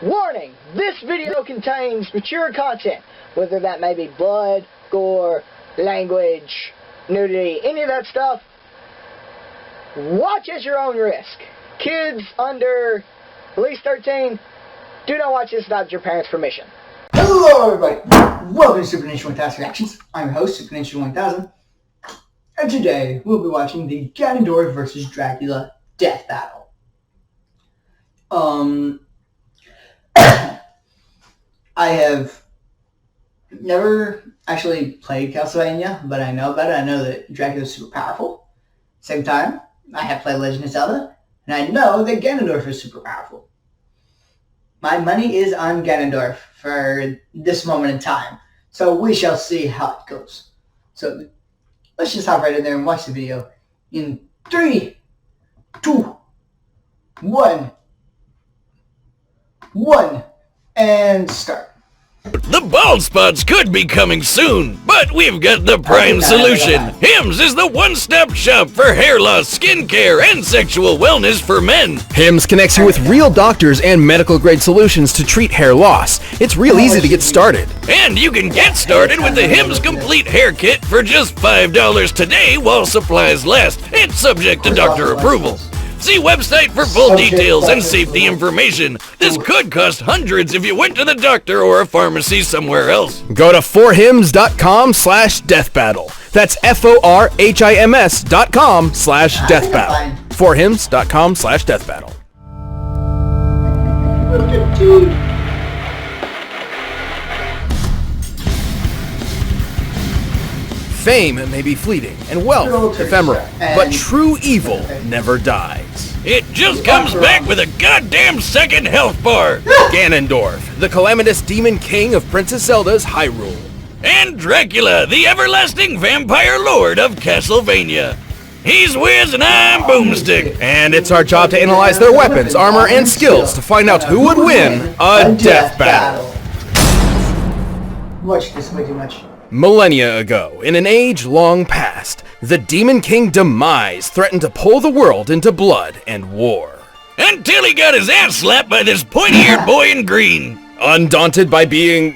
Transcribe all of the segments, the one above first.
Warning! This video contains mature content, whether that may be blood, gore, language, nudity, any of that stuff. Watch at your own risk. Kids under at least 13, do not watch this without your parents' permission. Hello everybody, welcome to Superninja20000 Reactions. I'm your host, Superninja20000, and today we'll be watching the Ganondorf vs. Dracula death battle. I have never actually played Castlevania, but I know about it. I know that Dracula is super powerful. Same time, I have played Legend of Zelda, and I know that Ganondorf is super powerful. My money is on Ganondorf for this moment in time, so we shall see how it goes. So let's just hop right in there and watch the video in 3, 2, 1, and start. The bald spots could be coming soon, but we've got the prime solution. Hims is the one-stop shop for hair loss, skincare, and sexual wellness for men. Hims connects you with real doctors and medical-grade solutions to treat hair loss. It's real easy to get started. And you can get started with the Hims Complete Hair Kit for just $5 today while supplies last. It's subject to doctor approval. See website for full details and safety information. This could cost hundreds if you went to the doctor or a pharmacy somewhere else. Go to forhims.com/deathbattle. That's forhims.com/deathbattle. forhims.com/deathbattle. Fame may be fleeting, and wealth ephemeral, but true evil never dies. It just comes back with a goddamn second health bar. Ganondorf, the calamitous demon king of Princess Zelda's Hyrule. And Dracula, the everlasting vampire lord of Castlevania. He's Wiz and I'm Boomstick. And it's our job to analyze their weapons, armor, and skills to find out who would win a death battle. Watch this way too much. Millennia ago, in an age long past, the Demon King Demise threatened to pull the world into blood and war. Until he got his ass slapped by this pointy-eared boy in green. Undaunted by being,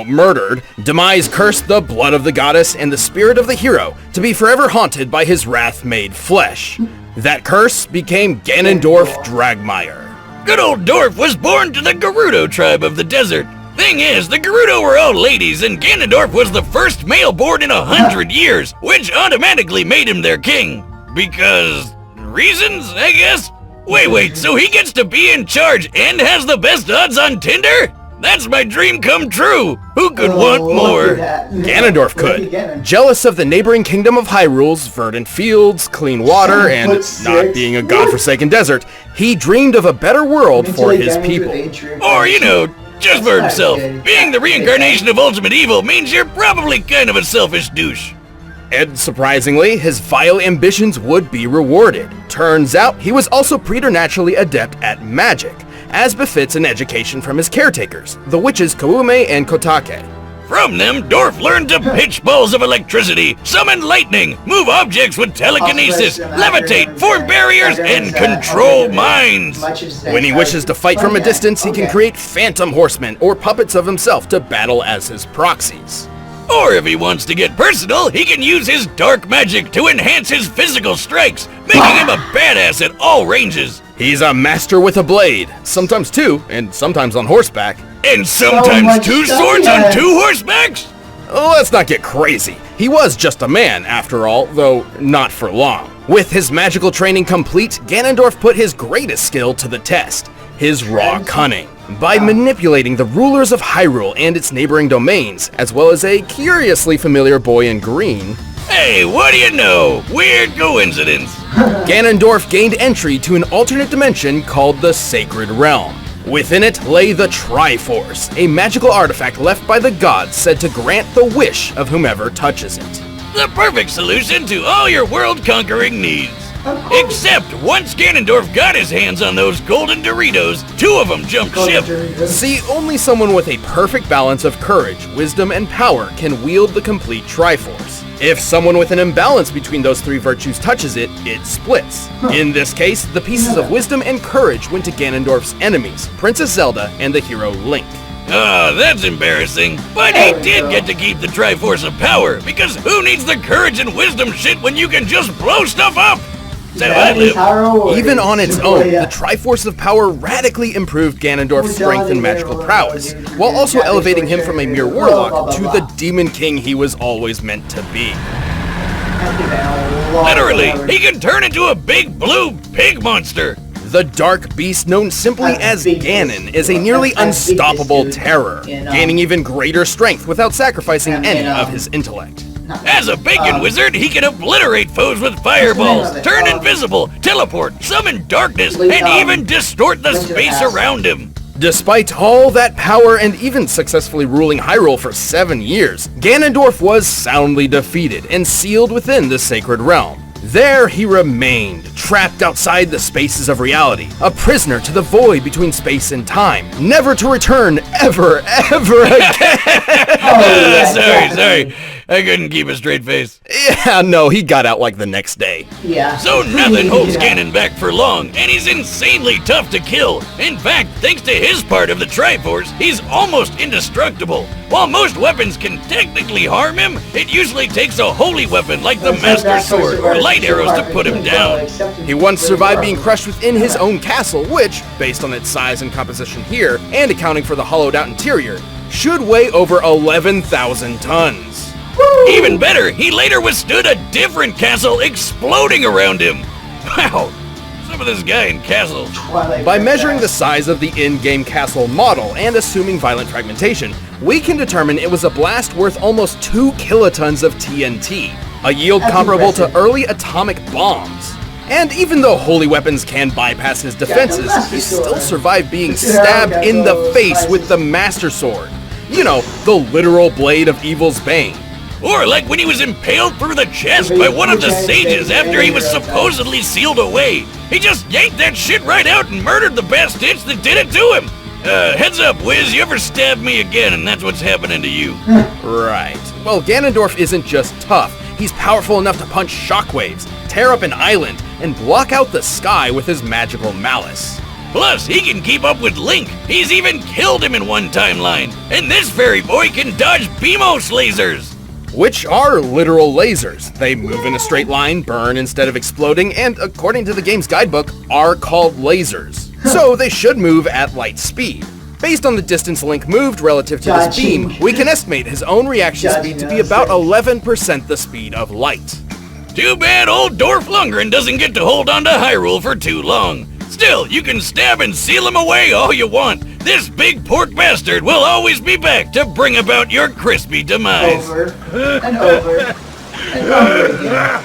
murdered, Demise cursed the blood of the goddess and the spirit of the hero to be forever haunted by his wrath made flesh. That curse became Ganondorf Dragmire. Good old Dorf was born to the Gerudo tribe of the desert. Thing is, the Gerudo were all ladies, and Ganondorf was the first male born in 100 years, which automatically made him their king. Because... reasons, I guess? Wait, so he gets to be in charge and has the best odds on Tinder? That's my dream come true! Who could want more? Ganondorf could. Jealous of the neighboring kingdom of Hyrule's verdant fields, clean water, and not being a godforsaken desert, he dreamed of a better world for his people. Or, just for himself. Being the reincarnation of ultimate evil means you're probably kind of a selfish douche. And surprisingly, his vile ambitions would be rewarded. Turns out, he was also preternaturally adept at magic, as befits an education from his caretakers, the witches Koume and Kotake. From them, Dorf learned to pitch balls of electricity, summon lightning, move objects with telekinesis, levitate, form barriers, and control minds. When he wishes to fight from a distance, he can create phantom horsemen or puppets of himself to battle as his proxies. Or if he wants to get personal, he can use his dark magic to enhance his physical strikes, making him a badass at all ranges. He's a master with a blade, sometimes two, and sometimes on horseback. And sometimes two swords on two horsebacks? Let's not get crazy. He was just a man, after all, though not for long. With his magical training complete, Ganondorf put his greatest skill to the test, his raw cunning. By manipulating the rulers of Hyrule and its neighboring domains, as well as a curiously familiar boy in green. Hey, what do you know? Weird coincidence. Ganondorf gained entry to an alternate dimension called the Sacred Realm. Within it lay the Triforce, a magical artifact left by the gods said to grant the wish of whomever touches it. The perfect solution to all your world-conquering needs. Except once Ganondorf got his hands on those golden Doritos, two of them jumped ship. See, only someone with a perfect balance of courage, wisdom, and power can wield the complete Triforce. If someone with an imbalance between those three virtues touches it, it splits. In this case, the pieces of wisdom and courage went to Ganondorf's enemies, Princess Zelda and the hero Link. Ah, that's embarrassing. But he did get to keep the Triforce of Power, because who needs the courage and wisdom shit when you can just blow stuff up? That's how I live. Even on its own, the Triforce of Power radically improved Ganondorf's strength and magical prowess, while also elevating him from a mere warlock to the Demon King he was always meant to be. Literally, he can turn into a big blue pig monster. The dark beast known simply as Ganon is a nearly unstoppable terror, gaining even greater strength without sacrificing any of his intellect. As a bacon wizard, he can obliterate foes with fireballs, turn invisible, teleport, summon darkness, and even distort the space around him. Despite all that power and even successfully ruling Hyrule for 7 years, Ganondorf was soundly defeated and sealed within the Sacred Realm. There he remained, trapped outside the spaces of reality, a prisoner to the void between space and time, never to return ever again. Sorry. I couldn't keep a straight face. Yeah, no, he got out like the next day. Yeah. So nothing holds Ganon back for long, and he's insanely tough to kill. In fact, thanks to his part of the Triforce, he's almost indestructible. While most weapons can technically harm him, it usually takes a holy weapon like the Master Sword or light arrows to put him down. He once survived being crushed within his own castle, which, based on its size and composition here, and accounting for the hollowed out interior, should weigh over 11,000 tons. Even better, he later withstood a different castle exploding around him. Wow, some of this guy in castle. By measuring the size of the in-game castle model and assuming violent fragmentation, we can determine it was a blast worth almost 2 kilotons of TNT, a yield comparable to early atomic bombs. And even though holy weapons can bypass his defenses, he still survived being stabbed in the face with the Master Sword. You know, the literal blade of evil's bane. Or like when he was impaled through the chest by one of the sages after he was supposedly sealed away. He just yanked that shit right out and murdered the bastards that did it to him. Heads up, Wiz, you ever stab me again and that's what's happening to you. Right. Well, Ganondorf isn't just tough. He's powerful enough to punch shockwaves, tear up an island, and block out the sky with his magical malice. Plus, he can keep up with Link. He's even killed him in one timeline. And this fairy boy can dodge Beamos lasers. Which are literal lasers. They move in a straight line, burn instead of exploding, and according to the game's guidebook, are called lasers. So they should move at light speed. Based on the distance Link moved relative to this beam, we can estimate his own reaction speed to be about 11% the speed of light. Too bad old Dorf Lundgren doesn't get to hold on to Hyrule for too long. Still, you can stab and seal him away all you want. This big pork bastard will always be back to bring about your crispy demise. Over and over and over again.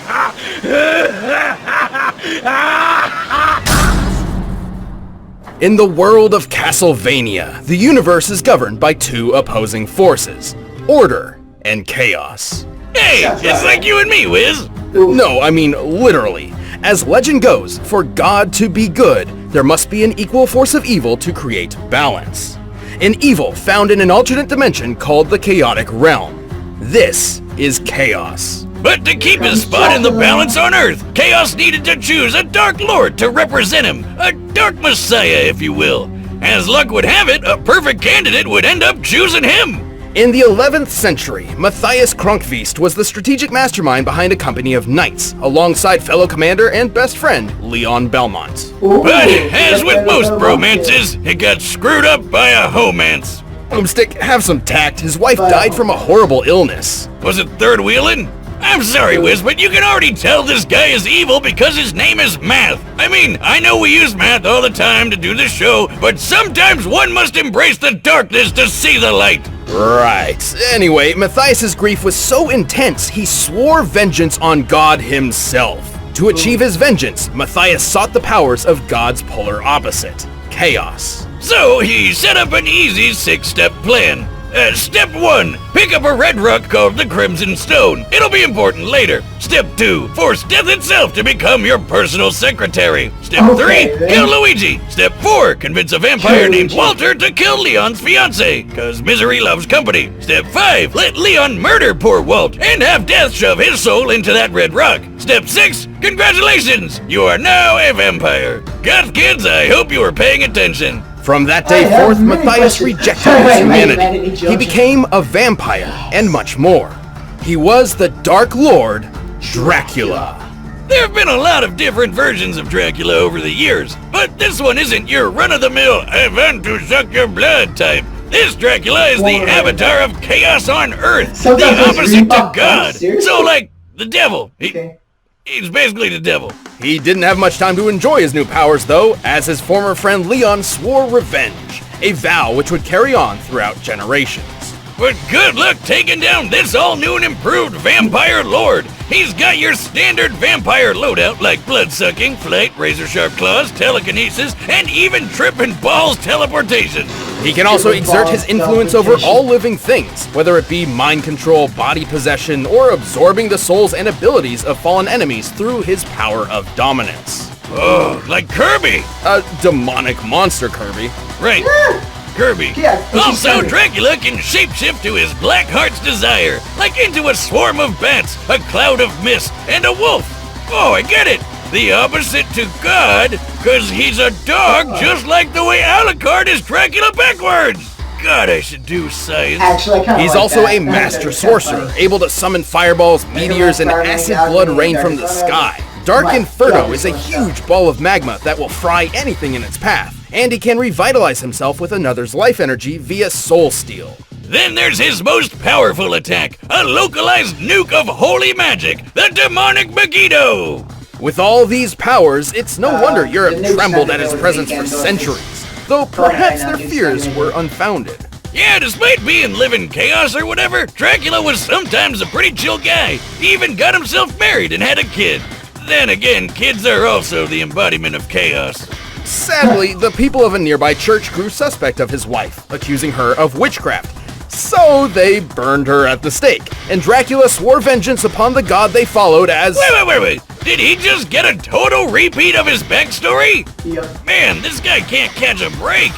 In the world of Castlevania, the universe is governed by two opposing forces, order and chaos. Hey, it's like you and me, Wiz. No, I mean literally. As legend goes, for God to be good, there must be an equal force of evil to create balance. An evil found in an alternate dimension called the Chaotic Realm. This is Chaos. But to keep his spot in the balance on Earth, Chaos needed to choose a Dark Lord to represent him, a Dark Messiah, if you will. As luck would have it, a perfect candidate would end up choosing him. In the 11th century, Matthias Kronkvist was the strategic mastermind behind a company of knights, alongside fellow commander and best friend, Leon Belmont. But, as with most bromances, it got screwed up by a homance. Boomstick, have some tact. His wife died from a horrible illness. Was it third wheeling? I'm sorry, Wiz, but you can already tell this guy is evil because his name is Math. I mean, I know we use math all the time to do this show, but sometimes one must embrace the darkness to see the light. Right. Anyway, Matthias' grief was so intense, he swore vengeance on God himself. To achieve his vengeance, Matthias sought the powers of God's polar opposite, chaos. So he set up an easy 6-step plan. Step 1. Pick up a red rock called the Crimson Stone. It'll be important later. Step 2. Force death itself to become your personal secretary. Step 3. Kill Luigi. Step 4. Convince a vampire named Walter to kill Leon's fiancée, cause misery loves company. Step 5. Let Leon murder poor Walt and have death shove his soul into that red rock. Step 6. Congratulations! You are now a vampire. Goth kids, I hope you were paying attention. From that day forth, Matthias rejected his humanity. He became a vampire, and much more. He was the Dark Lord, Dracula. There have been a lot of different versions of Dracula over the years, but this one isn't your run-of-the-mill, I want to suck your blood type. This Dracula is the avatar of chaos on Earth, the opposite to God. So, like, the devil. He's basically the devil. He didn't have much time to enjoy his new powers, though, as his former friend Leon swore revenge, a vow which would carry on throughout generations. But good luck taking down this all-new and improved vampire lord. He's got your standard vampire loadout like blood-sucking, flight, razor-sharp claws, telekinesis, and even tripping balls teleportation. He can also exert his influence over all living things, whether it be mind control, body possession, or absorbing the souls and abilities of fallen enemies through his power of dominance. Oh, like Kirby! A demonic monster Kirby. Right. Kirby. Also, Dracula can shapeshift to his black heart's desire, like into a swarm of bats, a cloud of mist, and a wolf. Oh, I get it. The opposite to God, because he's a dog just like the way Alucard is Dracula backwards. God, I should do science. Actually, he's also a master sorcerer, able to summon fireballs, meteors, and acid blood rain from the sky. Dark Inferno is a huge ball of magma that will fry anything in its path, and he can revitalize himself with another's life energy via Soul Steal. Then there's his most powerful attack, a localized nuke of holy magic, the demonic Megiddo! With all these powers, it's no wonder Europe trembled at his presence for centuries, though perhaps their fears were unfounded. Yeah, despite being living chaos or whatever, Dracula was sometimes a pretty chill guy. He even got himself married and had a kid. Then again, kids are also the embodiment of chaos. Sadly, the people of a nearby church grew suspect of his wife, accusing her of witchcraft. So they burned her at the stake, and Dracula swore vengeance upon the god they followed as... Wait. Did he just get a total repeat of his backstory? Yep. Man, this guy can't catch a break.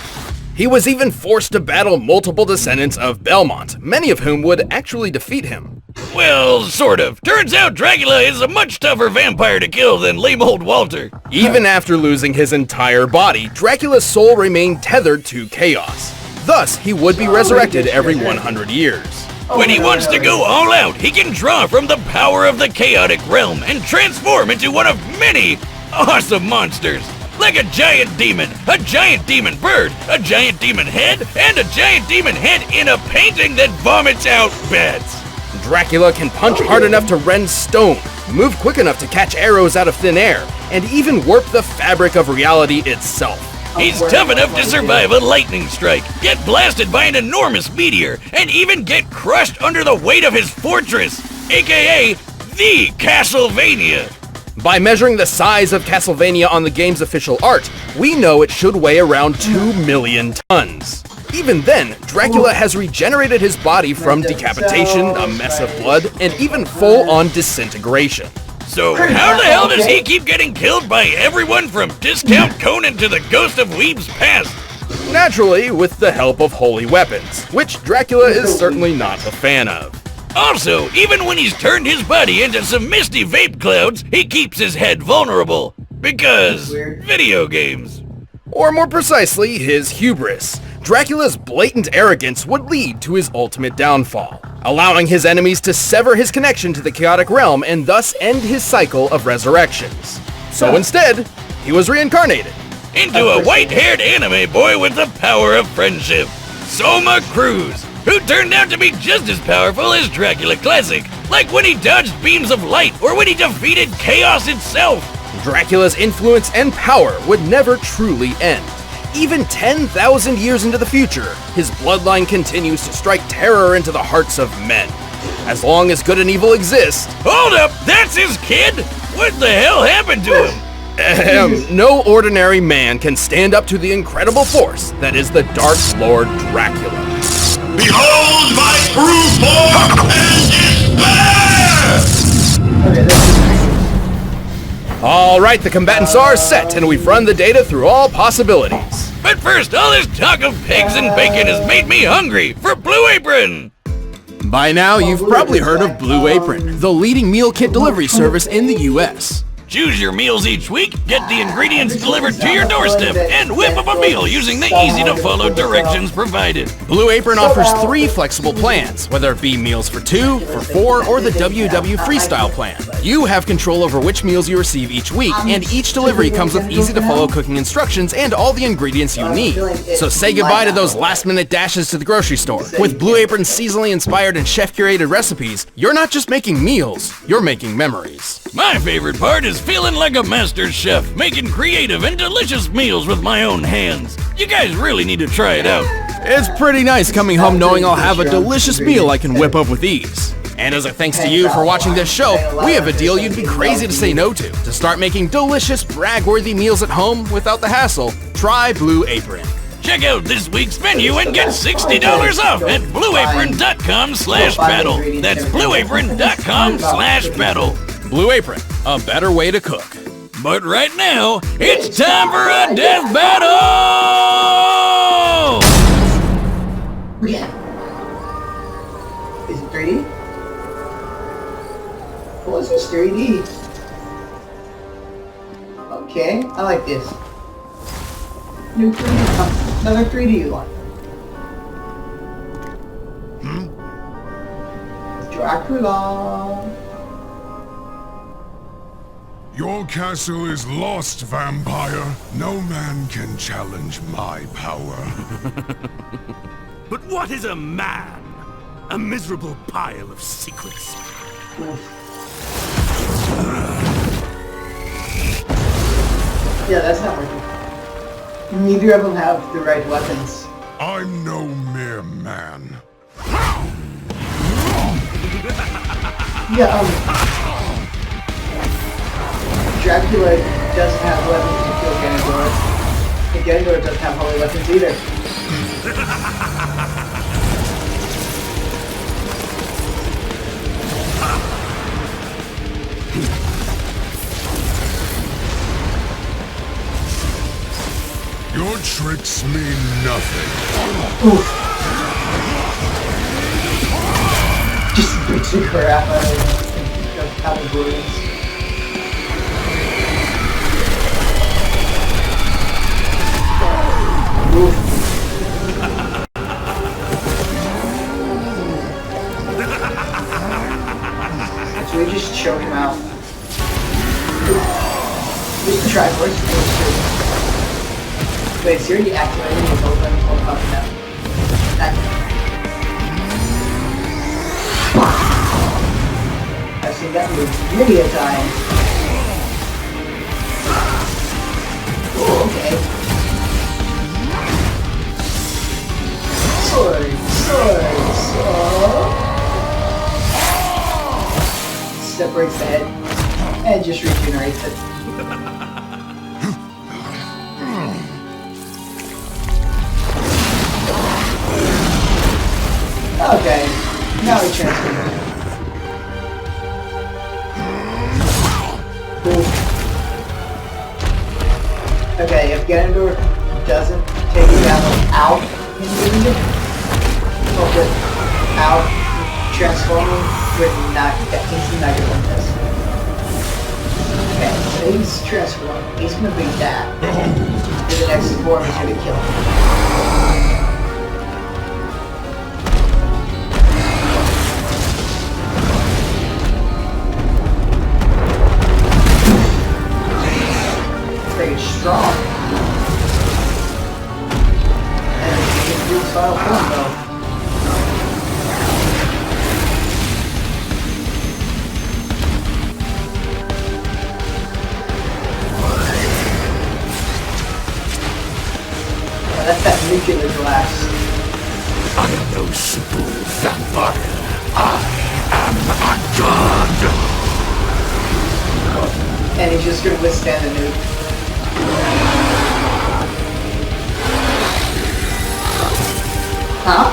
He was even forced to battle multiple descendants of Belmont, many of whom would actually defeat him. Well, sort of. Turns out Dracula is a much tougher vampire to kill than lame old Walter. Even after losing his entire body, Dracula's soul remained tethered to chaos. Thus, he would be resurrected every 100 years. When he wants to go all out, he can draw from the power of the chaotic realm and transform into one of many awesome monsters. Like a giant demon bird, a giant demon head, and a giant demon head in a painting that vomits out bats. Dracula can punch hard enough to rend stone, move quick enough to catch arrows out of thin air, and even warp the fabric of reality itself. He's tough enough to survive a lightning strike, get blasted by an enormous meteor, and even get crushed under the weight of his fortress, aka the Castlevania. By measuring the size of Castlevania on the game's official art, we know it should weigh around 2 million tons. Even then, Dracula has regenerated his body from decapitation, a mess of blood, and even full-on disintegration. So how the hell does he keep getting killed by everyone from Discount Conan to the Ghost of Weeb's Past? Naturally, with the help of holy weapons, which Dracula is certainly not a fan of. Also, even when he's turned his body into some misty vape clouds, he keeps his head vulnerable. Because video games. Or more precisely, his hubris. Dracula's blatant arrogance would lead to his ultimate downfall, allowing his enemies to sever his connection to the chaotic realm and thus end his cycle of resurrections. So instead, he was reincarnated into a white-haired anime boy with the power of friendship, Soma Cruz, who turned out to be just as powerful as Dracula Classic, like when he dodged beams of light or when he defeated chaos itself. Dracula's influence and power would never truly end. Even 10,000 years into the future, his bloodline continues to strike terror into the hearts of men. As long as good and evil exist... Hold up! That's his kid? What the hell happened to him? No ordinary man can stand up to the incredible force that is the Dark Lord Dracula. Behold my true form and despair! Okay, that's Alright, the combatants are set, and we've run the data through all possibilities. But first, all this talk of pigs and bacon has made me hungry for Blue Apron. By now, you've probably heard of Blue Apron, the leading meal kit delivery service in the US. Choose your meals each week, get the ingredients delivered to your doorstep, and whip up a meal using the easy-to-follow directions provided. Blue Apron offers 3 flexible plans, whether it be meals for 2, for 4, or the WW Freestyle plan. You have control over which meals you receive each week, and each delivery comes with easy-to-follow cooking instructions and all the ingredients you need. So say goodbye to those last-minute dashes to the grocery store. With Blue Apron's seasonally inspired and chef-curated recipes, you're not just making meals, you're making memories. My favorite part is feeling like a master chef, making creative and delicious meals with my own hands. You guys really need to try it out. It's pretty nice coming home knowing I'll have a delicious meal I can whip up with ease. And as a thanks to you for watching this show, we have a deal you'd be crazy to say no to. To start making delicious, brag-worthy meals at home without the hassle, try Blue Apron. Check out this week's menu and get $60 off at blueapron.com/battle. That's blueapron.com/battle. Blue Apron, a better way to cook. But right now, it's time for a death battle! Yeah. Is it 3D? Well, this is 3D. Okay, I like this. New 3D, another 3D one. Dracula. Your castle is lost, vampire. No man can challenge my power. But what is a man? A miserable pile of secrets. Yeah, that's not working. Neither of them have the right weapons. I'm no mere man. Yeah, Dracula doesn't have weapons to kill Ganondorf. And Ganondorf doesn't have holy weapons either. Your tricks mean nothing. Oof. Just beats the crap out of balloons. Oof. So we just choke him out. Just the Triforce. Wait, it's already activated. It's open. Hold up now. I've seen that move many a time. Oh, okay. Sword, sword. Separates the head and just regenerates it. Okay, now we transfer it. Cool. Okay, if Ganondorf doesn't take the battle out in the out transforming with not instant negative on this. Okay, so he's transformed. He's gonna beat that. And the next form is gonna kill him. Strong. And it's a style form though. Yeah, that's that nuclear glass. I am no simple vampire. I am a god. And he's just gonna withstand the nuke. Huh?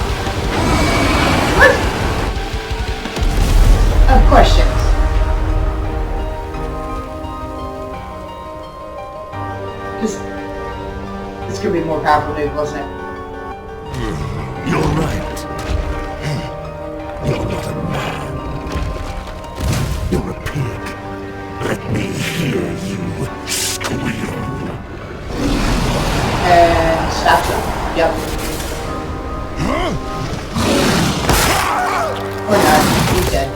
powerful dude, wasn't it? You're right. You're not a man. You're a pig. Let me hear you squeal. And snaps him. Yep. Or not. He's dead.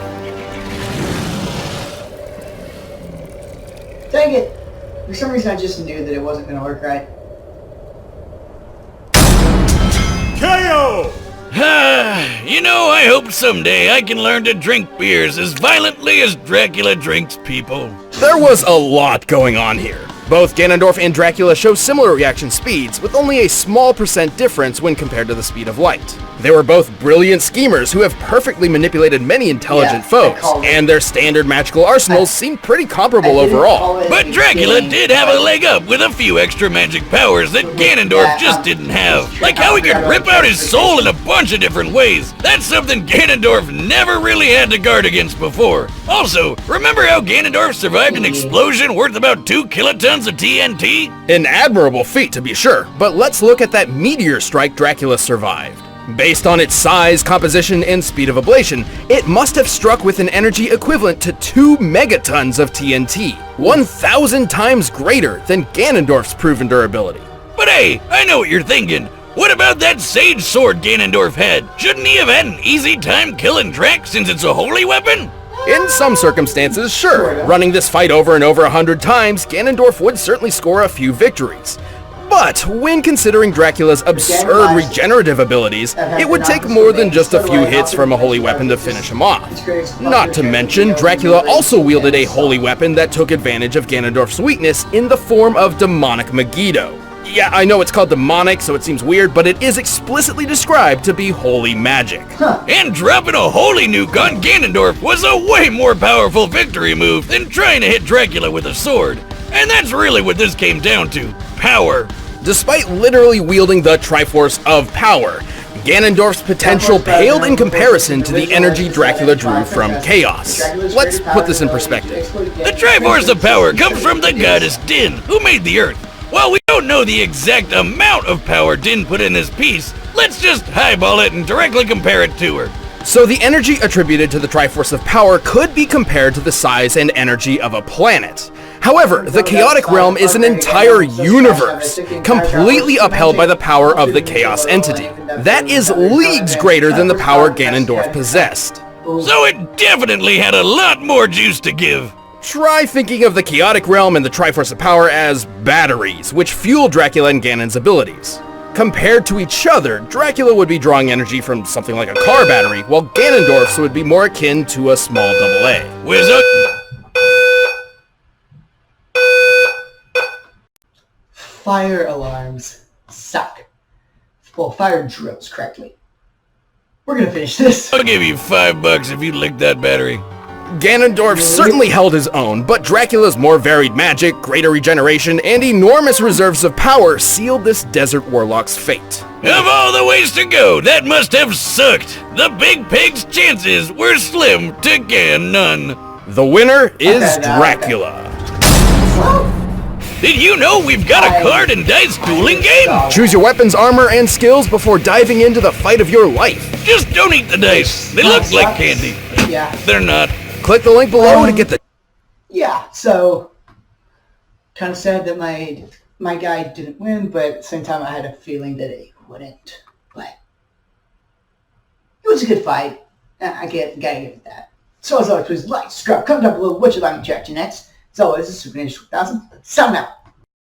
Dang it! For some reason I just knew that it wasn't going to work right. KO! You know, I hope someday I can learn to drink beers as violently as Dracula drinks people. There was a lot going on here. Both Ganondorf and Dracula show similar reaction speeds, with only a small % difference when compared to the speed of light. They were both brilliant schemers who have perfectly manipulated many intelligent foes, and their standard magical arsenals seem pretty comparable overall. But Dracula did have a leg up with a few extra magic powers that Ganondorf just didn't have. Like how he could rip out his soul in a bunch of different ways. That's something Ganondorf never really had to guard against before. Also, remember how Ganondorf survived an explosion worth about 2 kilotons of TNT? An admirable feat to be sure, but let's look at that meteor strike Dracula survived. Based on its size, composition, and speed of ablation, it must have struck with an energy equivalent to 2 megatons of TNT, 1,000 times greater than Ganondorf's proven durability. But hey, I know what you're thinking. What about that sage sword Ganondorf had? Shouldn't he have had an easy time killing Drac since it's a holy weapon? In some circumstances, sure. Running this fight over and over 100 times, Ganondorf would certainly score a few victories. But when considering Dracula's absurd regenerative abilities, it would take more than just a few hits from a holy weapon to finish him off. Not to mention, Dracula also wielded a holy weapon that took advantage of Ganondorf's weakness in the form of demonic Megiddo. Yeah, I know it's called demonic, so it seems weird, but it is explicitly described to be holy magic. And dropping a holy nuke on Ganondorf was a way more powerful victory move than trying to hit Dracula with a sword. And that's really what this came down to. Power. Despite literally wielding the Triforce of Power, Ganondorf's potential paled in comparison to the energy Dracula drew from Chaos. Let's put this in perspective. The Triforce of Power comes from the goddess Din, who made the Earth. While we don't know the exact amount of power Din put in this piece, let's just highball it and directly compare it to her. So the energy attributed to the Triforce of Power could be compared to the size and energy of a planet. However, the Chaotic Realm is an entire universe, completely upheld by the power of the Chaos entity. That is leagues greater than the power Ganondorf possessed. So it definitely had a lot more juice to give. Try thinking of the Chaotic Realm and the Triforce of Power as batteries, which fuel Dracula and Ganon's abilities. Compared to each other, Dracula would be drawing energy from something like a car battery, while Ganondorf's would be more akin to a small AA. Wizard. Fire alarms suck. Well, fire drills correctly. We're gonna finish this. I'll give you $5 if you lick that battery. Ganondorf certainly held his own, but Dracula's more varied magic, greater regeneration, and enormous reserves of power sealed this desert warlock's fate. Of all the ways to go, that must have sucked. The big pig's chances were slim to Gan none. The winner is Dracula. Did you know we've got a card and dice dueling game? Choose your weapons, armor, and skills before diving into the fight of your life. Just don't eat the dice. They look like candy. Yeah. They're not. Click the link below to get the... Yeah, so... kind of sad that my guy didn't win, but at the same time I had a feeling that he wouldn't. But... it was a good fight. I gotta give it that. So as always, please like, subscribe, comment down below what you'd like me to react to next. As always, this is Superninja20000. Signing out.